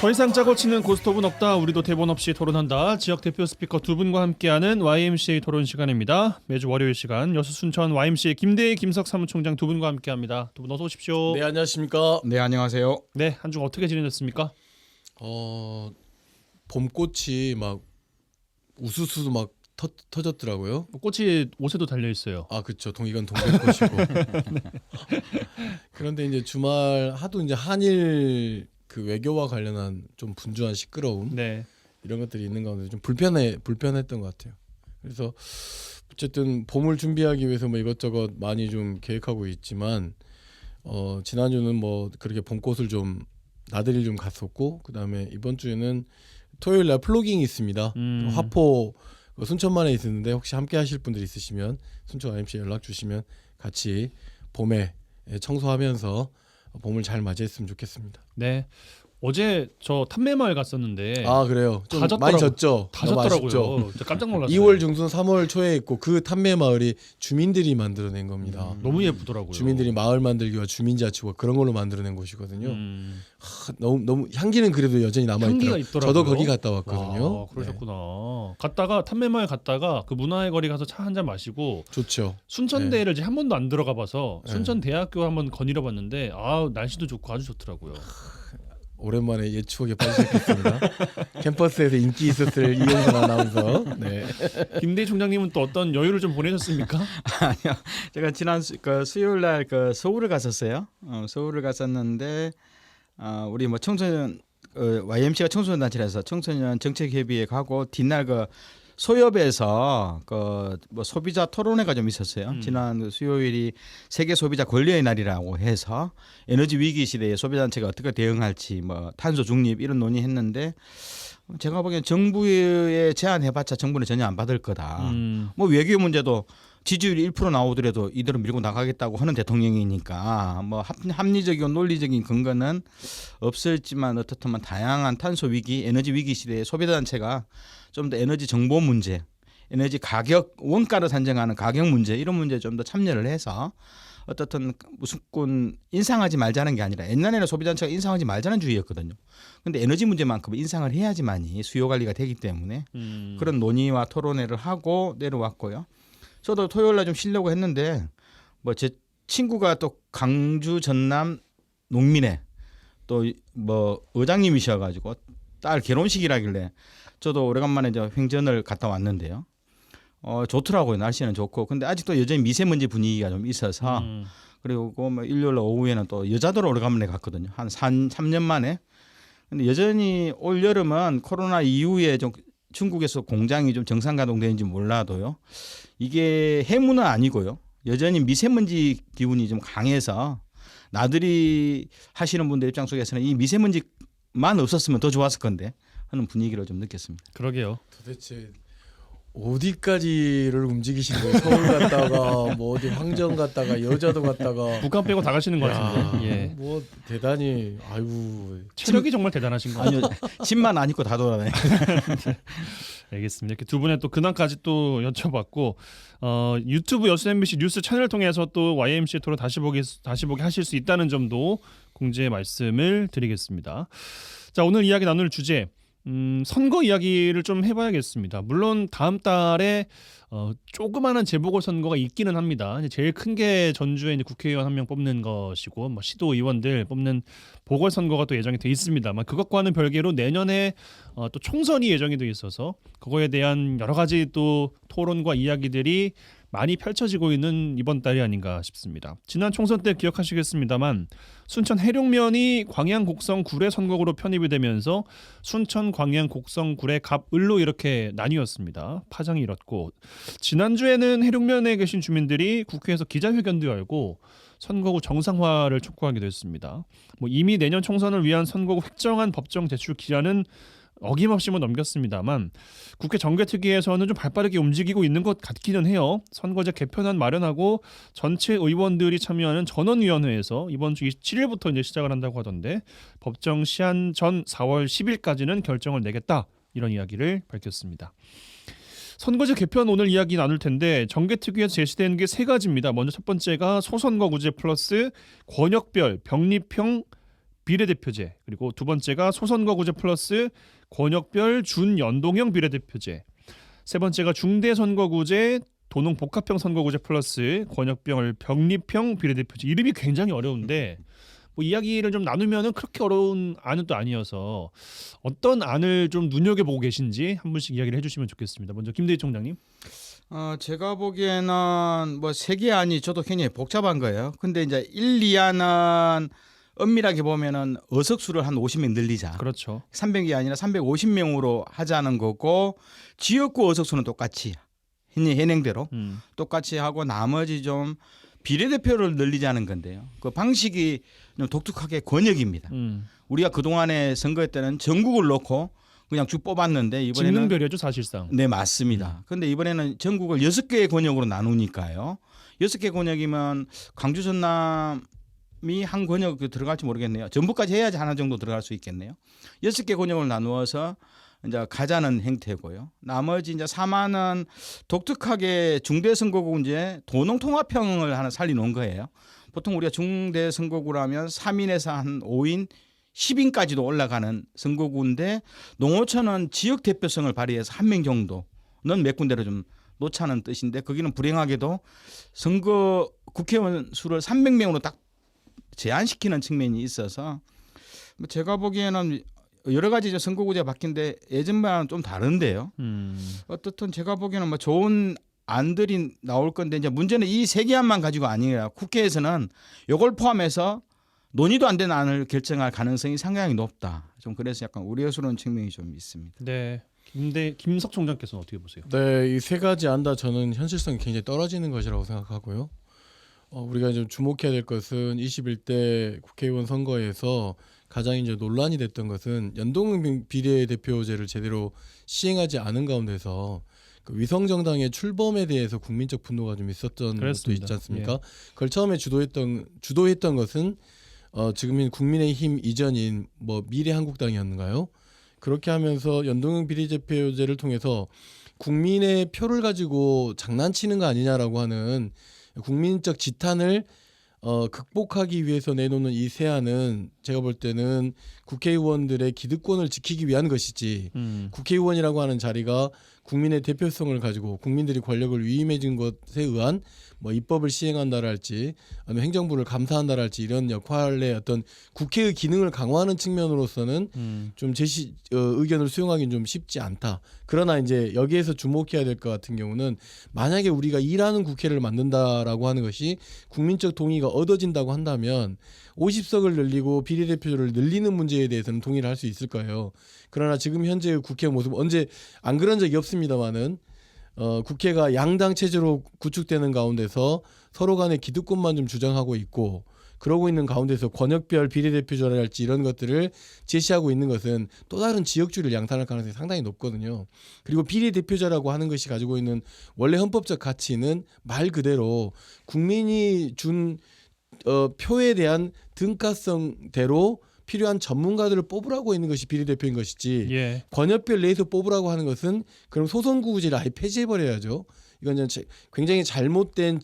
더 이상 짜고 치는 고스톱은 없다. 우리도 대본 없이 토론한다. 지역 대표 스피커 두 분과 함께하는 YMCA 토론 시간입니다. 매주 월요일 시간 여수 순천 YMCA 김대희 김석 사무총장 두 분과 함께합니다. 두 분 어서 오십시오. 네, 안녕하십니까. 네, 안녕하세요. 네, 한 주 어떻게 지내셨습니까? 봄꽃이 막 우수수 막 터졌더라고요. 꽃이 옷에도 달려 있어요. 아, 그렇죠. 동이건 동백꽃이고. 네. 그런데 이제 주말 하도 이제 한일 그 외교와 관련한 좀 분주한 시끄러움 네. 이런 것들이 있는 가운데 좀 불편했던 것 같아요. 그래서 어쨌든 봄을 준비하기 위해서 뭐 이것저것 많이 좀 계획하고 있지만 지난주는 뭐 그렇게 봄꽃을 좀 나들이 좀 갔었고 그다음에 이번 주에는 토요일 날 플로깅이 있습니다. 화포 순천만에 있었는데 혹시 함께 하실 분들 있으시면 순천 YMCA 연락 주시면 같이 봄에 청소하면서 봄을 잘 맞이했으면 좋겠습니다. 네. 어제 저 탐매마을 갔었는데 아, 그래요? 좀 다 많이 졌죠? 다 너무 졌더라고요. 아쉽죠? 진짜 깜짝 놀랐어요. 2월 중순 3월 초에 있고 그 탐매 마을이 주민들이 만들어낸 겁니다. 너무 예쁘더라고요. 주민들이 마을 만들기와 주민자치와 그런 걸로 만들어낸 곳이거든요. 너무 향기는 그래도 여전히 남아 향기가 있더라고요. 있더라고요. 저도 거기 갔다 왔거든요. 와, 그러셨구나. 갔다가 탐매마을 갔다가 그 문화의 거리 가서 차 한 잔 마시고 좋죠. 순천대를 이제 한 번도 안 들어가봐서 네. 순천대학교 한번 거닐어봤는데 날씨도 좋고 아주 좋더라고요. 오랜만에 옛 추억에 빠지셨겠습니다. 캠퍼스에서 인기 있었을 이용선 아나운서. 네. 김대희 총장님은 또 어떤 여유를 좀 보내셨습니까? 아니요, 제가 지난 수요일 날 서울을 갔었어요. 서울을 갔었는데 우리 뭐 청소년 YMC가 청소년 단체라서 청소년 정책협의회 가고 뒷날 소협에서 뭐 소비자 토론회가 좀 있었어요. 지난 수요일이 세계 소비자 권리의 날이라고 해서 에너지 위기 시대에 소비자 단체가 어떻게 대응할지 뭐 탄소 중립 이런 논의했는데 제가 보기엔 정부에 제안해봤자 정부는 전혀 안 받을 거다. 뭐 외교 문제도 지지율이 1% 나오더라도 이대로 밀고 나가겠다고 하는 대통령이니까 뭐 합리적이고 논리적인 근거는 없을지만 어떻든 다양한 탄소 위기, 에너지 위기 시대에 소비자 단체가 좀 더 에너지 정보 문제, 에너지 가격 원가를 산정하는 가격 문제 이런 문제에 좀 더 참여를 해서 어떻든 무조건 인상하지 말자는 게 아니라 옛날에는 소비자 단체가 인상하지 말자는 주의였거든요. 그런데 에너지 문제만큼 인상을 해야지만이 수요 관리가 되기 때문에 그런 논의와 토론회를 하고 내려왔고요. 저도 토요일 날 좀 쉬려고 했는데 뭐 제 친구가 또 강주 전남 농민회 또 뭐 의장님이셔가지고 딸 결혼식이라길래 저도 오래간만에 횡전을 갔다 왔는데요. 좋더라고요. 날씨는 좋고 근데 아직도 여전히 미세먼지 분위기가 좀 있어서 그리고 뭐 일요일 오후에는 또 여자들 오래간만에 갔거든요. 한 3년 만에. 근데 여전히 올 여름은 코로나 이후에 좀 중국에서 공장이 좀 정상 가동되는지 몰라도요. 이게 해무는 아니고요. 여전히 미세먼지 기운이 좀 강해서 나들이 하시는 분들 입장 속에서는 이 미세먼지만 없었으면 더 좋았을 건데 하는 분위기를 좀 느꼈습니다. 그러게요. 도대체 어디까지를 움직이신 거예요? 서울 갔다가 뭐 어디 황정 갔다가 여자도 갔다가 북한 빼고 다 가시는 것 같은데. 예. 뭐 대단히 아이고 체력이 정말 대단하신 것 같아요. 아니요, 짐만 안 입고 다 돌아다녀요. 알겠습니다. 이렇게 두 분의 또 근황까지 또 여쭤봤고 유튜브 여수 MBC 뉴스 채널을 통해서 또 YMCA 토론 다시 보기 하실 수 있다는 점도 공지의 말씀을 드리겠습니다. 자, 오늘 이야기 나눌 주제 선거 이야기를 좀 해봐야겠습니다. 물론 다음 달에 조그마한 재보궐선거가 있기는 합니다. 제일 큰 게 전주에 이제 국회의원 한 명 뽑는 것이고 뭐 시도의원들 뽑는 보궐선거가 또 예정이 돼 있습니다만 그것과는 별개로 내년에 또 총선이 예정이 돼 있어서 그거에 대한 여러 가지 또 토론과 이야기들이 많이 펼쳐지고 있는 이번 달이 아닌가 싶습니다. 지난 총선 때 기억하시겠습니다만 순천 해룡면이 광양 곡성 구례 선거구로 편입이 되면서 순천 광양 곡성 구례 갑을로 이렇게 나뉘었습니다. 파장이 일었고 지난주에는 해룡면에 계신 주민들이 국회에서 기자회견도 열고 선거구 정상화를 촉구하기도 했습니다. 뭐 이미 내년 총선을 위한 선거구 획정안 법정 제출 기한은 어김없이 넘겼습니다만 국회 정개특위에서는 좀 발빠르게 움직이고 있는 것 같기는 해요. 선거제 개편안 마련하고 전체 의원들이 참여하는 전원위원회에서 이번 주 27일부터 이제 시작을 한다고 하던데 법정 시한 전 4월 10일까지는 결정을 내겠다 이런 이야기를 밝혔습니다. 선거제 개편 오늘 이야기 나눌 텐데 정개특위에서 제시된 게 세 가지입니다. 먼저 첫 번째가 소선거구제 플러스 권역별 병립형 비례대표제, 그리고 두 번째가 소선거구제 플러스 권역별 준연동형 비례대표제, 세 번째가 중대선거구제 도농복합형 선거구제 플러스 권역별 병립형 비례대표제. 이름이 굉장히 어려운데 뭐 이야기를 좀 나누면은 그렇게 어려운 안은 또 아니어서 어떤 안을 좀 눈여겨보고 계신지 한 분씩 이야기를 해주시면 좋겠습니다. 먼저 김대희 총장님. 제가 보기에는 뭐 세 개 안이 저도 굉장히 복잡한 거예요. 근데 이제 1, 2안은 엄밀하게 보면은 의석수를 한 50명 늘리자. 그렇죠. 300이 아니라 350명으로 하자는 거고 지역구 의석수는 똑같이 현행대로 똑같이 하고 나머지 좀 비례대표를 늘리자는 건데요. 그 방식이 좀 독특하게 권역입니다. 우리가 그동안에 선거 때는 전국을 놓고 그냥 쭉 뽑았는데 이번에는 직능별이죠 사실상. 네, 맞습니다. 그런데 이번에는 전국을 6개의 권역으로 나누니까요. 6개 권역이면 광주 전남이 한 권역 들어갈지 모르겠네요. 전부까지 해야지 하나 정도 들어갈 수 있겠네요. 6개 권역을 나누어서 이제 가자는 행태고요. 나머지 이제 3안은 독특하게 중대선거구제 도농통합형을 하나 살려놓은 거예요. 보통 우리가 중대선거구라면 3인에서 한 5인 10인까지도 올라가는 선거구인데 농어촌은 지역 대표성을 발휘해서 한 명 정도는 몇 군데로 좀 놓자는 뜻인데 거기는 불행하게도 선거 국회의원 수를 300명으로 딱 제한시키는 측면이 있어서 제가 보기에는 여러 가지 선거구제가 바뀐데 예전과는 좀 다른데요. 어떻든 제가 보기에는 뭐 좋은 안들이 나올 건데 이제 문제는 이 세 개 안만 가지고 아니라 국회에서는 이걸 포함해서 논의도 안 된 안을 결정할 가능성이 상당히 높다. 좀 그래서 약간 우려스러운 측면이 좀 있습니다. 네. 김석 총장께서는 어떻게 보세요? 네, 이 세 가지 안 다 저는 현실성이 굉장히 떨어지는 것이라고 생각하고요. 우리가 좀 주목해야 될 것은 21대 국회의원 선거에서 가장 이제 논란이 됐던 것은 연동 비례대표제를 제대로 시행하지 않은 가운데서 그 위성 정당의 출범에 대해서 국민적 분노가 좀 있었던 그렇습니다. 것도 있지 않습니까? 예. 그걸 처음에 주도했던 것은 지금인 국민의힘 이전인 뭐 미래한국당이었는가요? 그렇게 하면서 연동형 비례대표제를 통해서 국민의 표를 가지고 장난치는 거 아니냐라고 하는 국민적 지탄을 극복하기 위해서 내놓는 이 세안은 제가 볼 때는 국회의원들의 기득권을 지키기 위한 것이지 국회의원이라고 하는 자리가 국민의 대표성을 가지고 국민들이 권력을 위임해준 것에 의한 뭐 입법을 시행한다랄지 아니면 행정부를 감사한다랄지 이런 역할의 어떤 국회의 기능을 강화하는 측면으로서는 좀 의견을 수용하기는 좀 쉽지 않다. 그러나 이제 여기에서 주목해야 될 것 같은 경우는 만약에 우리가 일하는 국회를 만든다라고 하는 것이 국민적 동의가 얻어진다고 한다면 50석을 늘리고 비례대표를 늘리는 문제에 대해서는 동의를 할 수 있을 거예요. 그러나 지금 현재의 국회 모습 언제 안 그런 적이 없습니다만은 국회가 양당 체제로 구축되는 가운데서 서로 간의 기득권만 좀 주장하고 있고 그러고 있는 가운데서 권역별 비례대표제랄지 이런 것들을 제시하고 있는 것은 또 다른 지역주의를 양산할 가능성이 상당히 높거든요. 그리고 비례대표제라고 하는 것이 가지고 있는 원래 헌법적 가치는 말 그대로 국민이 준 표에 대한 등가성대로 필요한 전문가들을 뽑으라고 있는 것이 비례대표인 것이지 예. 권역별 내에서 뽑으라고 하는 것은 그럼 소선구구제를 아예 폐지해버려야죠. 이건 굉장히 잘못된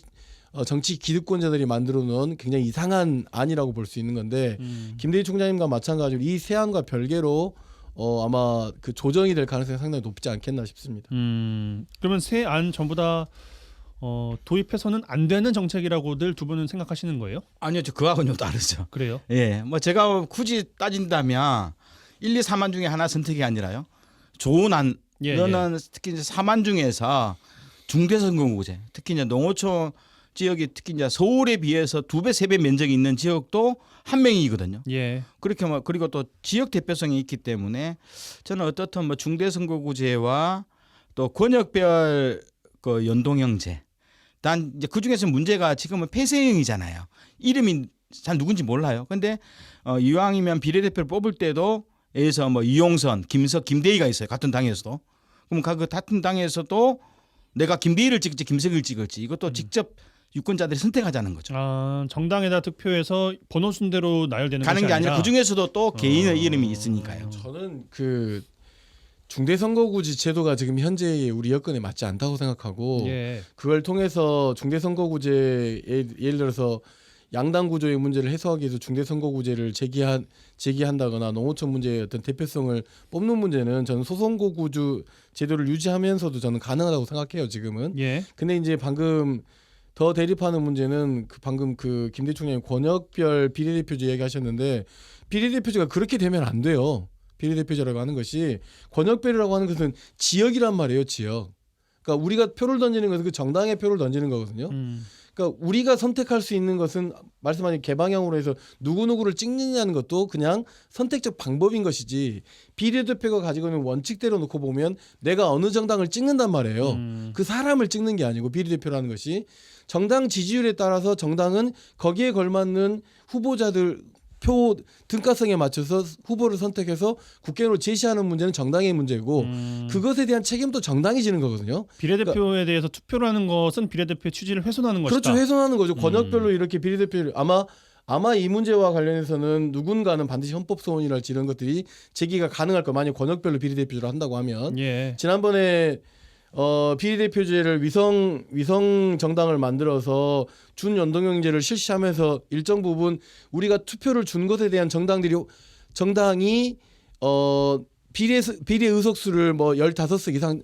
정치 기득권자들이 만들어 놓은 굉장히 이상한 안이라고 볼 수 있는 건데 김대희 총장님과 마찬가지로 이 세안과 별개로 아마 그 조정이 될 가능성이 상당히 높지 않겠나 싶습니다. 그러면 세 안 전부 다 도입해서는 안 되는 정책이라고들 두 분은 생각하시는 거예요? 아니요, 저 그하고는 좀 다르죠. 그래요? 예, 뭐 제가 굳이 따진다면 1, 2, 3안 중에 하나 선택이 아니라요. 좋은 안, 이거는 특히 이제 3안 중에서 중대선거구제, 특히 이제 농어촌 지역이 특히 이제 서울에 비해서 2배, 3배 면적이 있는 지역도 한 명이거든요. 예. 그렇게 뭐 그리고 또 지역 대표성이 있기 때문에 저는 어떻든 뭐 중대선거구제와 또 권역별 그 연동형제. 단 이제 그 중에서 문제가 지금은 폐쇄형이잖아요. 이름이 잘 누군지 몰라요. 근데 이왕이면 비례대표를 뽑을 때도 에서 뭐 이용선, 김석, 김대희가 있어요. 같은 당에서도. 그럼 그 같은 당에서도 내가 김대희를 찍을지 김석을 찍을지 이것도 직접 유권자들이 선택하자는 거죠. 아, 정당에다 득표해서 번호 순대로 나열되는 가는 것이 게 아니라 그 중에서도 또 개인의 이름이 있으니까요. 저는 그 중대선거구제 제도가 지금 현재의 우리 여건에 맞지 않다고 생각하고 예. 그걸 통해서 중대선거구제 예를 들어서 양당 구조의 문제를 해소하기 위해서 중대선거구제를 제기한다거나 농어촌 문제의 어떤 대표성을 뽑는 문제는 저는 소선거구주 제도를 유지하면서도 저는 가능하다고 생각해요. 지금은. 예. 근데 이제 방금 더 대립하는 문제는 방금 김대 총장님 권역별 비례대표제 얘기하셨는데 비례대표제가 그렇게 되면 안 돼요. 비례대표제라고 하는 것이 권역별이라고 하는 것은 지역이란 말이에요. 지역. 그러니까 우리가 표를 던지는 것은 그 정당의 표를 던지는 거거든요. 그러니까 우리가 선택할 수 있는 것은 말씀하신 개방형으로 해서 누구누구를 찍느냐는 것도 그냥 선택적 방법인 것이지 비례대표가 가지고 있는 원칙대로 놓고 보면 내가 어느 정당을 찍는단 말이에요. 그 사람을 찍는 게 아니고 비례대표라는 것이 정당 지지율에 따라서 정당은 거기에 걸맞는 후보자들 표 등가성에 맞춰서 후보를 선택해서 국회의원으로 제시하는 문제는 정당의 문제고 그것에 대한 책임도 정당이 지는 거거든요. 비례대표에 대해서 투표를 하는 것은 비례대표의 취지를 훼손하는 것이다. 그렇죠. 훼손하는 거죠. 권역별로 이렇게 비례대표를 아마 이 문제와 관련해서는 누군가는 반드시 헌법소원이랄지 이런 것들이 제기가 가능할 거. 만약 권역별로 비례대표를 한다고 하면 예. 지난번에 비례대표제를 위성 정당을 만들어서 준연동형제를 실시하면서 일정 부분 우리가 투표를 준 것에 대한 정당이 비례 의석수를 뭐 15석 이상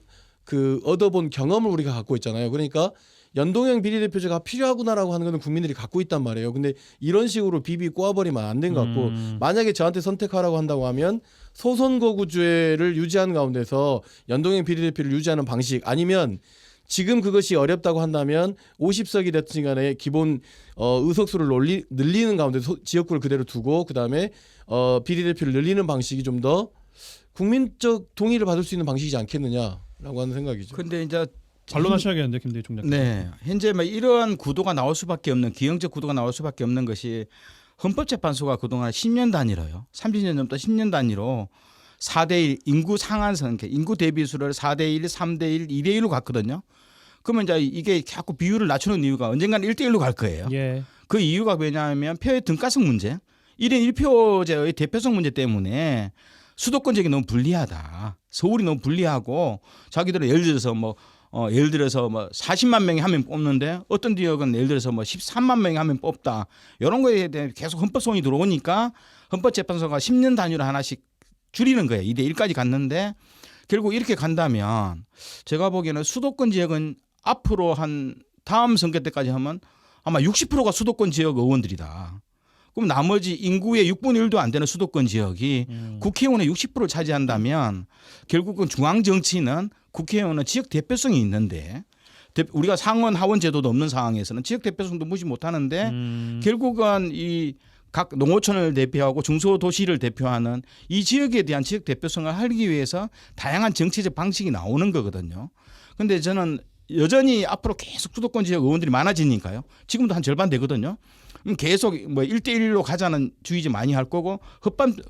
얻어본 경험을 우리가 갖고 있잖아요. 그러니까 연동형 비례대표제가 필요하구나라고 하는 것은 국민들이 갖고 있단 말이에요. 근데 이런 식으로 비비 꼬아버리면 안 된 것 같고 만약에 저한테 선택하라고 한다고 하면 소선거구제를 유지하는 가운데서 연동형 비례대표를 유지하는 방식 아니면 지금 그것이 어렵다고 한다면 50석이 됐든 간에 기본 의석수를 늘리는 가운데 지역구를 그대로 두고 그다음에 비례대표를 늘리는 방식이 좀 더 국민적 동의를 받을 수 있는 방식이지 않겠느냐라고 하는 생각이죠. 근데 이제 반론하셔야겠는데 김대희 총장. 네, 현재 뭐 이러한 구도가 나올 수밖에 없는 기형적 구도가 나올 수밖에 없는 것이 헌법재판소가 그동안 10년 단위로요. 30년 넘다 10년 단위로 4대1 인구 상한선, 인구 대비수를 4대1, 3대1, 2대1로 갔거든요. 그러면 이제 이게 자꾸 비율을 낮추는 이유가 언젠가는 1대1로 갈 거예요. 예. 그 이유가 왜냐하면 표의 등가성 문제, 1인 1표제의 대표성 문제 때문에 수도권 지역이 너무 불리하다. 서울이 너무 불리하고 자기들은 예를 들어서 뭐 40만 명이 하면 뽑는데 어떤 지역은 예를 들어서 뭐 13만 명이 하면 뽑다. 이런 거에 대해 계속 헌법소원이 들어오니까 헌법재판소가 10년 단위로 하나씩 줄이는 거예요. 2대 1까지 갔는데 결국 이렇게 간다면 제가 보기에는 수도권 지역은 앞으로 한 다음 선거 때까지 하면 아마 60%가 수도권 지역 의원들이다. 그럼 나머지 인구의 6분의 1도 안 되는 수도권 지역이 국회의원의 60%를 차지한다면 결국은 중앙 정치는 국회의원은 지역 대표성이 있는데 우리가 상원 하원 제도도 없는 상황에서는 지역 대표성도 무시 못하는데 결국은 이 각 농어촌을 대표하고 중소도시를 대표하는 이 지역에 대한 지역 대표성을 하기 위해서 다양한 정치적 방식이 나오는 거거든요. 그런데 저는 여전히 앞으로 계속 수도권 지역 의원들이 많아지니까요. 지금도 한 절반 되거든요. 계속 뭐 1대1로 가자는 주의 많이 할 거고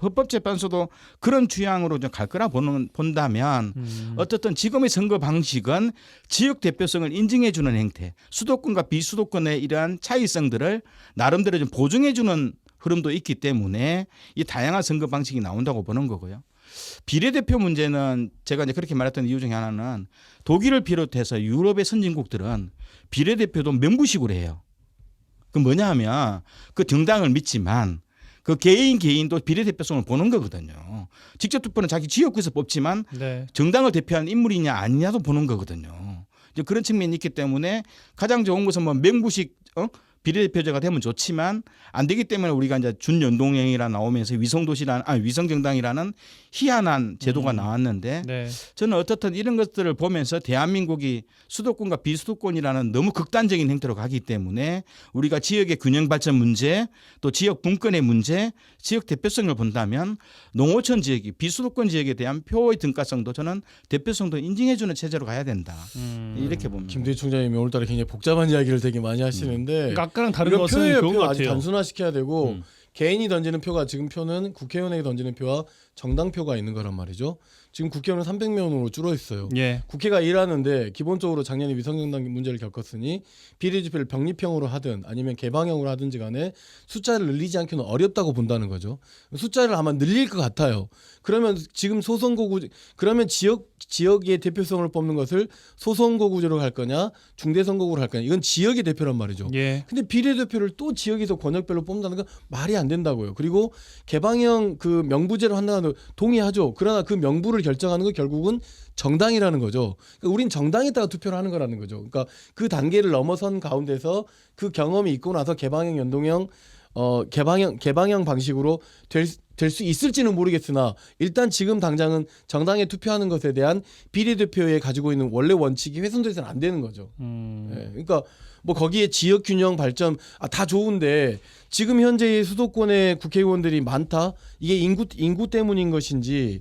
헌법재판소도 그런 주향으로 좀 갈 거라 본다면 어떻든 지금의 선거 방식은 지역 대표성을 인증해 주는 행태, 수도권과 비수도권의 이러한 차이성들을 나름대로 좀 보증해 주는 흐름도 있기 때문에 이 다양한 선거 방식이 나온다고 보는 거고요. 비례대표 문제는 제가 이제 그렇게 말했던 이유 중에 하나는 독일을 비롯해서 유럽의 선진국들은 비례대표도 명부식으로 해요. 그 뭐냐 하면 그 정당을 믿지만 그 개인도 비례대표성을 보는 거거든요. 직접 투표는 자기 지역구에서 뽑지만 네. 정당을 대표하는 인물이냐 아니냐도 보는 거거든요. 이제 그런 측면이 있기 때문에 가장 좋은 것은 뭐 명부식 비례대표제가 되면 좋지만 안 되기 때문에 우리가 이제 준연동형이라 나오면서 위성정당이라는 희한한 제도가 나왔는데 네. 저는 어떻든 이런 것들을 보면서 대한민국이 수도권과 비수도권이라는 너무 극단적인 행태로 가기 때문에 우리가 지역의 균형 발전 문제 또 지역 분권의 문제 지역 대표성을 본다면 농어촌 지역이 비수도권 지역에 대한 표의 등가성도 저는 대표성도 인정해주는 체제로 가야 된다. 이렇게 봅니다. 김대희 총장님이 오늘따라 굉장히 복잡한 이야기를 되게 많이 하시는데 그러니까 아까랑 다른 이건 것은 표예요. 그런 표 것 아주 같아요. 단순화시켜야 되고 개인이 던지는 표가 지금 표는 국회의원에게 던지는 표와 정당표가 있는 거란 말이죠. 지금 국회의원은 300명으로 줄어 있어요. 예. 국회가 일하는데 기본적으로 작년에 위성정당 문제를 겪었으니 비례집회를 병립형으로 하든 아니면 개방형으로 하든지 간에 숫자를 늘리지 않기는 어렵다고 본다는 거죠. 숫자를 아마 늘릴 것 같아요. 그러면 지금 소선거구 그러면 지역 지역의 대표성을 뽑는 것을 소선거구제로 갈 거냐 중대선거구로 갈 거냐 이건 지역의 대표란 말이죠. 예. 근데 비례대표를 또 지역에서 권역별로 뽑는다는 건 말이 안 된다고요. 그리고 개방형 그 명부제로 한다는 건 동의하죠. 그러나 그 명부를 결정하는 건 결국은 정당이라는 거죠. 그러니까 우린 정당에다가 투표를 하는 거라는 거죠. 그러니까 그 단계를 넘어선 가운데서 그 경험이 있고 나서 개방형 연동형 개방형 방식으로 될 수 있을지는 모르겠으나 일단 지금 당장은 정당에 투표하는 것에 대한 비례대표에 가지고 있는 원래 원칙이 훼손돼서는 안 되는 거죠. 예, 그러니까 뭐 거기에 지역 균형 발전 다 좋은데 지금 현재의 수도권의 국회의원들이 많다. 이게 인구 때문인 것인지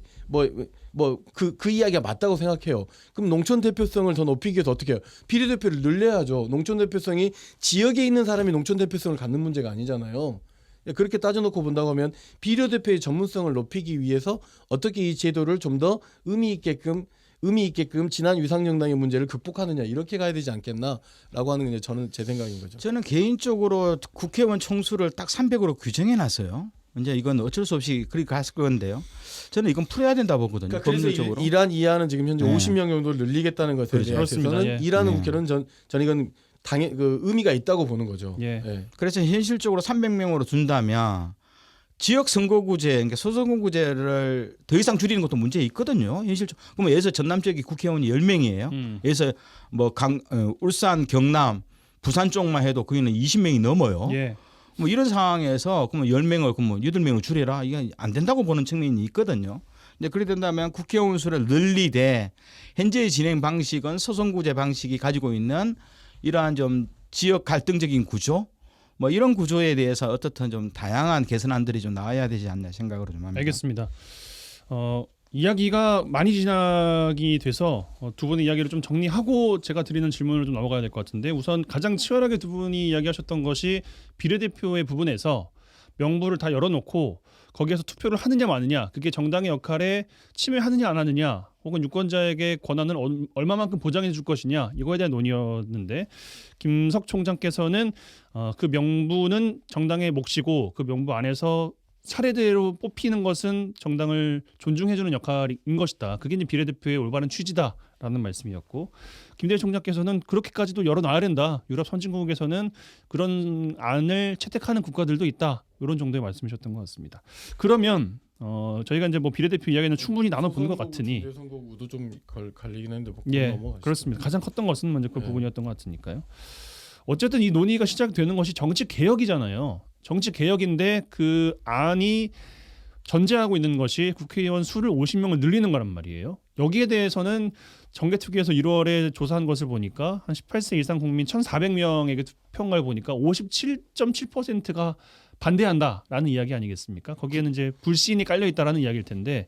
그 이야기가 맞다고 생각해요. 그럼 농촌 대표성을 더 높이기 위해서 어떻게 해요? 비례대표를 늘려야죠. 농촌 대표성이 지역에 있는 사람이 농촌 대표성을 갖는 문제가 아니잖아요. 그렇게 따져놓고 본다고 하면 비례대표의 전문성을 높이기 위해서 어떻게 이 제도를 좀 더 의미 있게끔 지난 위상정당의 문제를 극복하느냐 이렇게 가야 되지 않겠나라고 하는 게 저는 제 생각인 거죠. 저는 개인적으로 국회의원 총수를 딱 300으로 규정해 놨어요. 이제 이건 어쩔 수 없이 그렇게 갔을 건데요. 저는 이건 풀어야 된다 보거든요. 그러니까 법률적으로. 이란 이하는 지금 현재 네. 50명 정도를 늘리겠다는 것에 그렇죠. 그렇습니다. 대해서는 예. 이라는 네. 국회는 전 이건 의미가 있다고 보는 거죠. 예. 예. 그래서 현실적으로 300명으로 준다면 지역 선거구제, 그러니까 소선거구제를 더 이상 줄이는 것도 문제 있거든요. 현실적. 그러면 예서 전남 지역이 국회의원이 10명이에요. 예서 뭐 울산, 경남, 부산 쪽만 해도 거기는 20명이 넘어요. 예. 뭐 이런 상황에서 그러면 10명을 그러면 8명으로 줄여라. 이게 안 된다고 보는 측면이 있거든요. 근데 그래 된다면 국회의원 수를 늘리되 현재의 진행 방식은 소선구제 방식이 가지고 있는 이러한 좀 지역 갈등적인 구조 뭐 이런 구조에 대해서 어떻든 좀 다양한 개선안들이 좀 나와야 되지 않나 생각으로 좀 합니다. 알겠습니다. 이야기가 많이 지나기 돼서 두 분의 이야기를 좀 정리하고 제가 드리는 질문을 좀 넘어가야 될 것 같은데 우선 가장 치열하게 두 분이 이야기하셨던 것이 비례대표의 부분에서 명부를 다 열어놓고 거기에서 투표를 하느냐 마느냐 그게 정당의 역할에 침해하느냐 안 하느냐 혹은 유권자에게 권한을 얼마만큼 보장해 줄 것이냐 이거에 대한 논의였는데 김석 총장께서는 그 명부는 정당의 몫이고 그 명부 안에서 차례대로 뽑히는 것은 정당을 존중해주는 역할인 것이다. 그게 이제 비례대표의 올바른 취지다라는 말씀이었고 김대희 총장께서는 그렇게까지도 열어놔야 된다. 유럽 선진국에서는 그런 안을 채택하는 국가들도 있다. 이런 정도의 말씀이셨던 것 같습니다. 그러면 저희가 이제 뭐 비례대표 이야기는 충분히 나눠본 것 같으니 선거구도 좀 갈리긴 했는데 예 넘어가시죠. 그렇습니다. 가장 컸던 것은 먼저 그 네. 부분이었던 것 같으니까요. 어쨌든 이 논의가 시작되는 것이 정치 개혁이잖아요. 정치 개혁인데 그 안이 전제하고 있는 것이 국회의원 수를 50명을 늘리는 거란 말이에요. 여기에 대해서는 정개특위에서 1월에 조사한 것을 보니까 한 18세 이상 국민 1,400명에게 투표한 걸 보니까 57.7%가 반대한다라는 이야기 아니겠습니까? 거기에는 이제 불신이 깔려 있다라는 이야기일 텐데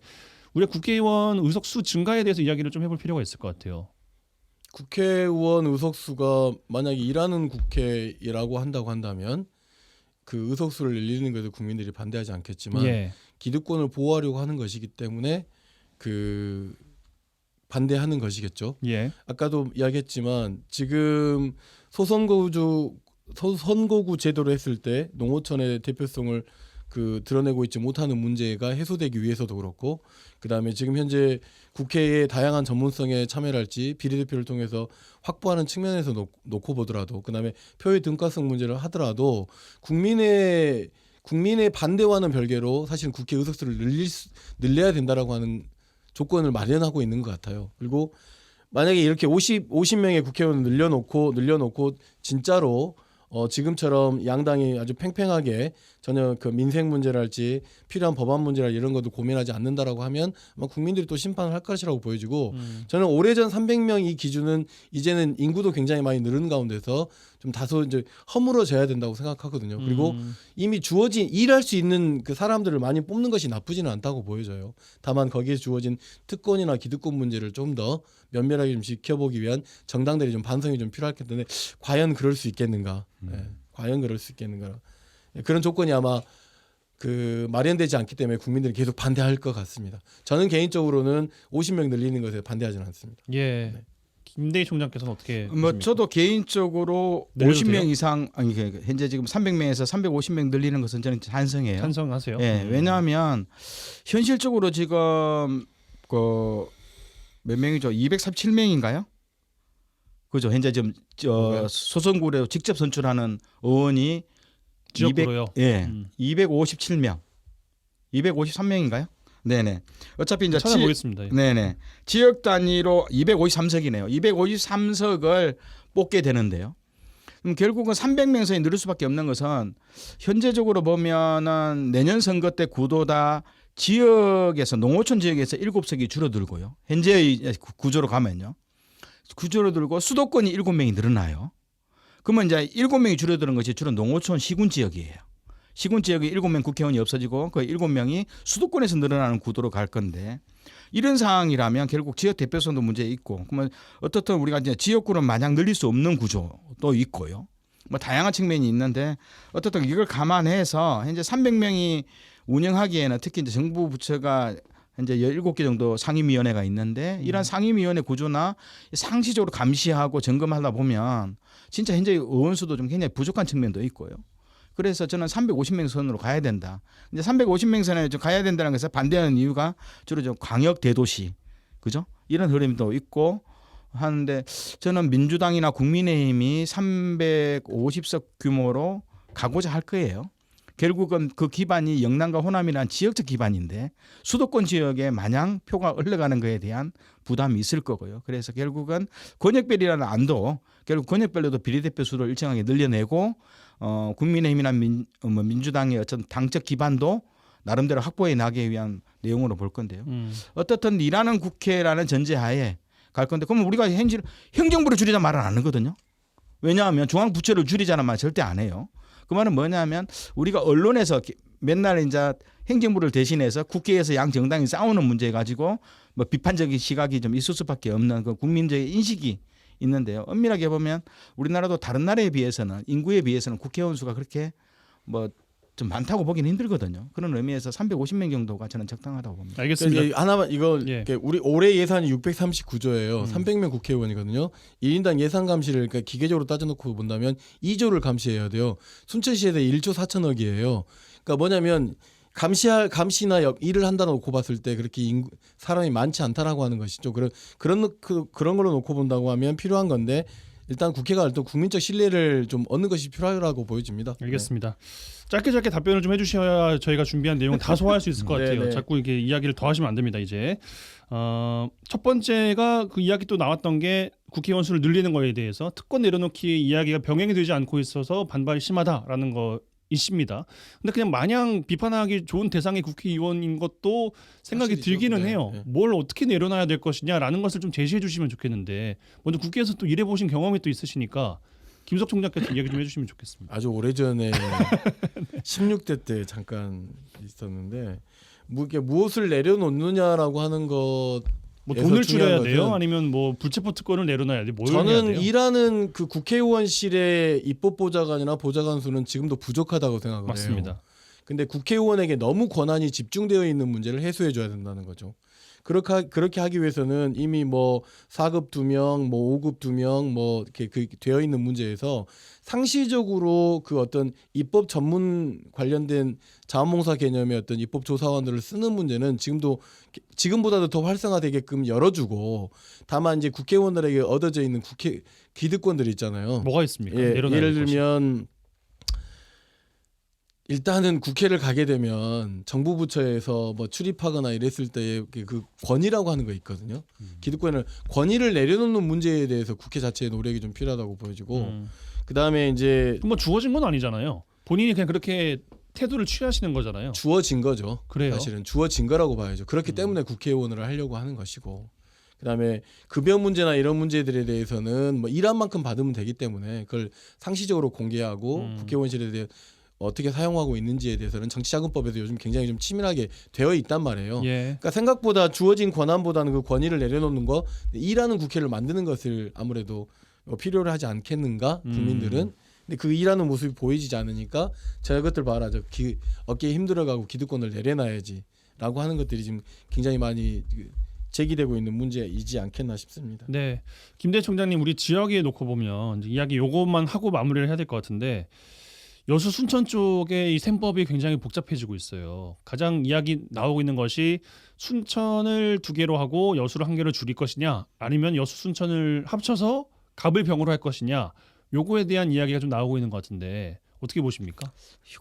우리가 국회의원 의석수 증가에 대해서 이야기를 좀 해볼 필요가 있을 것 같아요. 국회의원 의석수가 만약에 일하는 국회라고 한다고 한다면 그 의석수를 늘리는 것을 국민들이 반대하지 않겠지만 예. 기득권을 보호하려고 하는 것이기 때문에 그 반대하는 것이겠죠. 예. 아까도 이야기했지만 지금 선거구 제도로 했을 때 농어촌의 대표성을 드러내고 있지 못하는 문제가 해소되기 위해서도 그렇고 그다음에 지금 현재 국회의 다양한 전문성에 참여를 할지 비례대표를 통해서 확보하는 측면에서 놓고 보더라도 그다음에 표의 등가성 문제를 하더라도 국민의 반대와는 별개로 사실 국회 의석수를 늘려야 된다라고 하는 조건을 마련하고 있는 것 같아요. 그리고 만약에 이렇게 50명의 국회의원을 늘려놓고 진짜로 지금처럼 양당이 아주 팽팽하게 전혀 그 민생 문제랄지 필요한 법안 문제랄 이런 것도 고민하지 않는다라고 하면 아마 국민들이 또 심판을 할 것이라고 보여지고 저는 오래전 300명 이 기준은 이제는 인구도 굉장히 많이 늘은 가운데서 좀 다소 이제 허물어져야 된다고 생각하거든요. 그리고 이미 주어진 일할 수 있는 그 사람들을 많이 뽑는 것이 나쁘지는 않다고 보여져요. 다만 거기에 주어진 특권이나 기득권 문제를 좀 더 면밀하게 좀 지켜보기 위한 정당들이 좀 반성이 좀 필요할 텐데 과연 그럴 수 있겠는가? 과연 그럴 수 있겠는가? 그런 조건이 아마 마련되지 않기 때문에 국민들이 계속 반대할 것 같습니다. 저는 개인적으로는 50명 늘리는 것에 반대하지는 않습니다. 예. 네. 김대희 총장께서는 어떻게 뭐 보십니까? 저도 개인적으로 늘려도 50명 돼요? 이상 현재 지금 300명에서 350명 늘리는 것은 저는 찬성해요. 찬성하세요? 예, 왜냐하면 현실적으로 지금 몇 명이죠? 237명인가요? 그죠? 현재 지금 소선구로 직접 선출하는 의원이 지역구로요. 예, 257명, 253명인가요? 네네. 어차피 이제 찾아보겠습니다. 예. 네네. 지역 단위로 253석이네요. 253석을 뽑게 되는데요. 그럼 결국은 300명 선이 늘을 수밖에 없는 것은 현재적으로 보면은 내년 선거 때 구도다 지역에서 농어촌 지역에서 7석이 줄어들고요. 현재의 구조로 가면요. 구조로 들고 수도권이 7명이 늘어나요. 그러면 이제 7명이 줄어드는 것이 주로 농어촌 시군 지역이에요. 시군 지역에 7명 국회의원이 없어지고 그 7명이 수도권에서 늘어나는 구도로 갈 건데 이런 상황이라면 결국 지역 대표성도 문제 있고 그러면 어떻든 우리가 이제 지역구를 마냥 늘릴 수 없는 구조도 있고요. 뭐 다양한 측면이 있는데 어떻든 이걸 감안해서 현재 300명이 운영하기에는 특히 이제 정부 부처가 현재 17개 정도 상임위원회가 있는데 이런 상임위원회 구조나 상시적으로 감시하고 점검하다 보면 진짜 현재 의원 수도 좀 굉장히 부족한 측면도 있고요. 그래서 저는 350명 선으로 가야 된다. 이제 350명 선에 좀 가야 된다는 것을 반대하는 이유가 주로 좀 광역 대도시, 그죠? 이런 흐름도 있고 하는데 저는 민주당이나 국민의힘이 350석 규모로 가고자 할 거예요. 결국은 그 기반이 영남과 호남이라는 지역적 기반인데 수도권 지역에 마냥 표가 흘러가는 것에 대한 부담이 있을 거고요. 그래서 결국은 권역별이라는 안도 결국 권역별로도 비례대표 수를 일정하게 늘려내고 국민의힘이나 민주당의 어떤 당적 기반도 나름대로 확보해 나가기 위한 내용으로 볼 건데요. 어떻든 일하는 국회라는 전제하에 갈 건데 그러면 우리가 행정부를 줄이자 말은 안 하거든요. 왜냐하면 중앙부처를 줄이자는 말 절대 안 해요. 그 말은 뭐냐면 우리가 언론에서 맨날 이제 행정부를 대신해서 국회에서 양 정당이 싸우는 문제 가지고 뭐 비판적인 시각이 좀 있을 수밖에 없는 그 국민적인 인식이 있는데요. 엄밀하게 보면 우리나라도 다른 나라에 비해서는 인구에 비해서는 국회의원 수가 그렇게 뭐 좀 많다고 보기는 힘들거든요. 그런 의미에서 350명 정도가 저는 적당하다고 봅니다. 알겠습니다. 하나만 이거 예. 우리 올해 예산이 639조예요. 300명 국회의원이거든요. 1인당 예산 감시를 그러니까 기계적으로 따져놓고 본다면 2조를 감시해야 돼요. 순천시에서 1조 4천억이에요. 그러니까 뭐냐면 감시나 일을 한다 놓고 봤을 때 그렇게 사람이 많지 않다라고 하는 것이죠. 그런 걸로 놓고 본다고 하면 필요한 건데 일단 국회가 또 국민적 신뢰를 좀 얻는 것이 필요하다고 보여집니다. 알겠습니다. 짧게 답변을 좀 해주셔야 저희가 준비한 내용 다 소화할 수 있을 것 같아요. 네네. 자꾸 이게 이야기를 더 하시면 안 됩니다. 이제 첫 번째가 그 이야기 또 나왔던 게 국회의원 수를 늘리는 거에 대해서 특권 내려놓기 이야기가 병행이 되지 않고 있어서 반발이 심하다라는 거 있습니다. 근데 그냥 마냥 비판하기 좋은 대상의 국회의원인 것도 생각이 사실이죠. 들기는 네, 해요. 네. 뭘 어떻게 내려놔야 될 것이냐라는 것을 좀 제시해 주시면 좋겠는데 먼저 국회에서 또 일해보신 경험이 또 있으시니까 김석 총장께서 이야기 좀 해주시면 좋겠습니다. 아주 오래전에 16대 때 잠깐 있었는데 이게 무엇을 내려놓느냐라고 하는 것 뭐 돈을 줄여야 중요한 돼요? 것은 아니면 뭐 불체포 특권을 내려놔야 돼? 뭘 해야 저는 돼요? 일하는 그 국회의원실의 입법보좌관이나 보좌관 수는 지금도 부족하다고 생각을 해요. 맞습니다. 근데 국회의원에게 너무 권한이 집중되어 있는 문제를 해소해 줘야 된다는 거죠. 그렇게 하기 위해서는 이미 뭐 4급 2명, 뭐 5급 2명 뭐 이렇게 되어 있는 문제에서 상시적으로 그 어떤 입법 전문 관련된 자원봉사 개념의 어떤 입법 조사관들을 쓰는 문제는 지금보다도 더 활성화되게끔 열어주고 다만 이제 국회의원들에게 얻어져 있는 국회 기득권들이 있잖아요. 뭐가 있습니까? 예, 내려놔야 예를 될 것이. 들면 일단은 국회를 가게 되면 정부 부처에서 뭐 출입하거나 이랬을 때의 그 권위라고 하는 거 있거든요. 권위를 내려놓는 문제에 대해서 국회 자체의 노력이 좀 필요하다고 보여지고 그다음에 이제 뭐 주어진 건 아니잖아요. 본인이 그냥 그렇게 태도를 취하시는 거잖아요. 주어진 거죠. 그래요? 사실은 주어진 거라고 봐야죠. 그렇기 때문에 국회의원을 하려고 하는 것이고 그다음에 급여 문제나 이런 문제들에 대해서는 뭐 일한 만큼 받으면 되기 때문에 그걸 상시적으로 공개하고 국회의원실에 대해 어떻게 사용하고 있는지에 대해서는 정치자금법에도 요즘 굉장히 좀 치밀하게 되어 있단 말이에요. 예. 그러니까 생각보다 주어진 권한보다는 그 권위를 내려놓는 거, 일하는 국회를 만드는 것을 아무래도 필요로 하지 않겠는가 국민들은. 근데 그 일하는 모습이 보이지 않으니까 저것들 봐라, 어깨에 힘들어가고 기득권을 내려놔야지라고 하는 것들이 지금 굉장히 많이 제기되고 있는 문제이지 않겠나 싶습니다. 네, 김대 총장님 우리 지역에 놓고 보면 이제 이야기 요것만 하고 마무리를 해야 될 것 같은데 여수 순천 쪽에 이 셈법이 굉장히 복잡해지고 있어요. 가장 이야기 나오고 있는 것이 순천을 2개로 하고 여수를 1개로 줄일 것이냐, 아니면 여수 순천을 합쳐서 갑을병으로 할 것이냐, 요거에 대한 이야기가 좀 나오고 있는 것 같은데 어떻게 보십니까?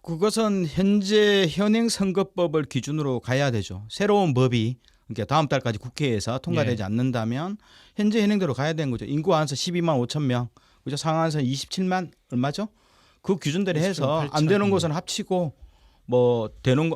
그것은 현재 현행 선거법을 기준으로 가야 되죠. 새로운 법이 그러니까 다음 달까지 국회에서 통과되지 않는다면 현재 현행대로 가야 되는 거죠. 인구 한서 12만 5천 명, 그죠? 상한선 27만 얼마죠? 그 기준대로 해서 28천. 안 되는 곳은 합치고 뭐 되는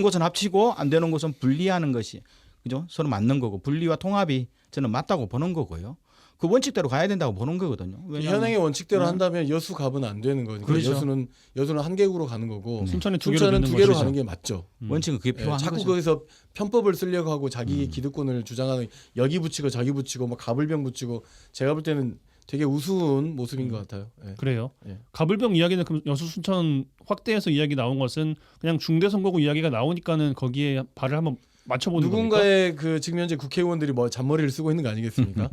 곳은 합치고 안 되는 곳은 분리하는 것이 그죠? 서로 맞는 거고 분리와 통합이 저는 맞다고 보는 거고요. 그 원칙대로 가야 된다고 보는 거거든요. 왜냐하면 현행의 원칙대로 네. 한다면 여수 갑은 안 되는 거니까 그렇죠. 여수는 1개국으로 가는 거고 순천은 2개로 순천은 되는 2개로 거죠. 가는 게 맞죠. 원칙은 그게 예, 필요한 자꾸 거죠. 거기서 편법을 쓰려고 하고 자기 기득권을 주장하는 여기 붙이고 저기 붙이고 뭐 갑을병 붙이고 제가 볼 때는 되게 우스운 모습인 것 같아요. 예. 그래요. 예. 갑을병 이야기는 그럼 여수 순천 확대해서 이야기 나온 것은 그냥 중대선거구 이야기가 나오니까는 거기에 발을 한번 맞춰보는 겁니까? 누군가의 그 지금 현재 국회의원들이 뭐 잔머리를 쓰고 있는 거 아니겠습니까?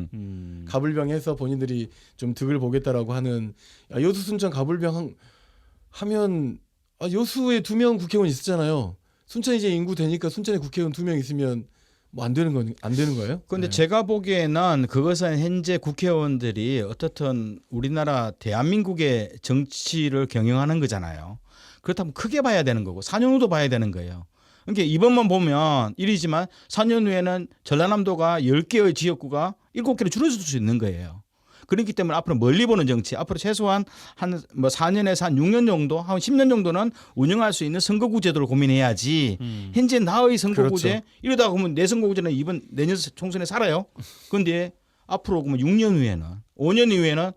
갑을병해서 본인들이 좀 득을 보겠다라고 하는 여수 순천 갑을병 하면 여수에 2명 국회의원 있었잖아요. 순천 이제 인구 되니까 순천에 국회의원 2명 있으면 뭐 안 되는 거예요? 그런데 네. 제가 보기에는 그것은 현재 국회의원들이 어떻든 우리나라 대한민국의 정치를 경영하는 거잖아요. 그렇다면 크게 봐야 되는 거고 4년 후도 봐야 되는 거예요. 그러니까 이번만 보면 일이지만 4년 후에는 전라남도가 10개의 지역구가 7개로 줄어들 수 있는 거예요. 그렇기 때문에 앞으로 멀리 보는 정치, 앞으로 최소한 한 뭐 4년에서 한 6년 정도, 한 10년 정도는 운영할 수 있는 선거구 제도를 고민해야지. 현재 나의 선거구제 그렇죠. 이러다가 보면 내 선거구제는 이번 내년 총선에 살아요. 그런데 앞으로 그러면 6년 후에는 5년 이후에는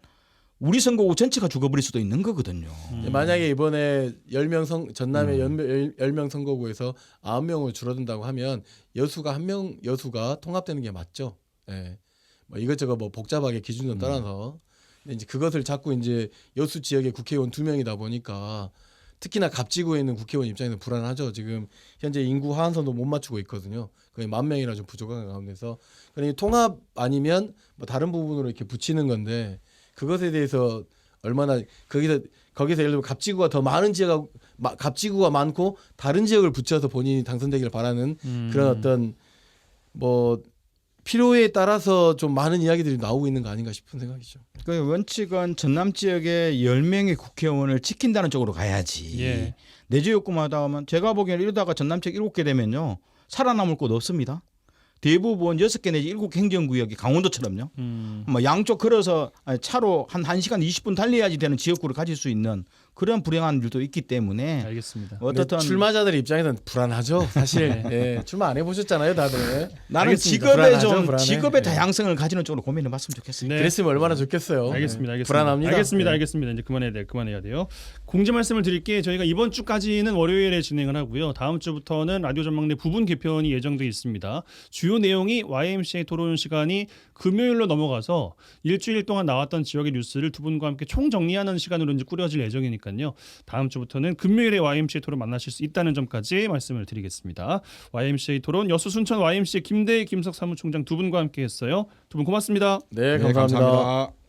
우리 선거구 전체가 죽어버릴 수도 있는 거거든요. 만약에 이번에 10명 전남의 10명 선거구에서 9명으로 줄어든다고 하면 여수가 여수가 통합되는 게 맞죠. 예. 뭐 이것저것 뭐 복잡하게 기준을 따라서 근데 이제 그것을 자꾸 이제 여수 지역의 국회의원 2명이다 보니까 특히나 갑지구에 있는 국회의원 입장에서 불안하죠. 지금 현재 인구 하한선도 못 맞추고 있거든요. 거의 10,000명이나 좀 부족한 가운데서 그러니 통합 아니면 뭐 다른 부분으로 이렇게 붙이는 건데 그것에 대해서 얼마나 거기서 예를 들면 갑지구가 더 많은 갑지구가 많고 다른 지역을 붙여서 본인이 당선되기를 바라는 그런 어떤 뭐 필요에 따라서 좀 많은 이야기들이 나오고 있는 거 아닌가 싶은 생각이죠. 그 원칙은 전남 지역에 10명의 국회의원을 지킨다는 쪽으로 가야지. 예. 내 지역구마다 하면 제가 보기에는 이러다가 전남 지역 7개 되면요. 살아남을 곳 없습니다. 대부분 6개 내지 7개 행정구역이 강원도처럼요. 뭐 양쪽 걸어서 차로 한 1시간 20분 달려야지 되는 지역구를 가질 수 있는 그런 불행한 일도 있기 때문에 알겠습니다. 어떻든 출마자들 입장에서는 불안하죠. 사실 예, 출마 안 해보셨잖아요, 다들. 나는 알겠습니다. 직업의 불안하죠, 좀 불안해. 직업의 예. 다양성을 가지는 쪽으로 고민해 봤으면 좋겠습니다. 네. 그랬으면 얼마나 좋겠어요. 알겠습니다. 예. 알겠습니다. 불안합니다. 알겠습니다. 예. 알겠습니다. 이제 그만해야 돼요. 공지 말씀을 드릴게. 저희가 이번 주까지는 월요일에 진행을 하고요. 다음 주부터는 라디오 전망대 부분 개편이 예정돼 있습니다. 주요 내용이 YMCA 토론 시간이 금요일로 넘어가서 일주일 동안 나왔던 지역의 뉴스를 두 분과 함께 총정리하는 시간으로 이제 꾸려질 예정이니까요. 다음 주부터는 금요일에 YMCA 토론 만나실 수 있다는 점까지 말씀을 드리겠습니다. YMCA 토론 여수 순천 YMCA 김대희 김석 사무총장 두 분과 함께 했어요. 두 분 고맙습니다. 네, 네, 감사합니다. 감사합니다.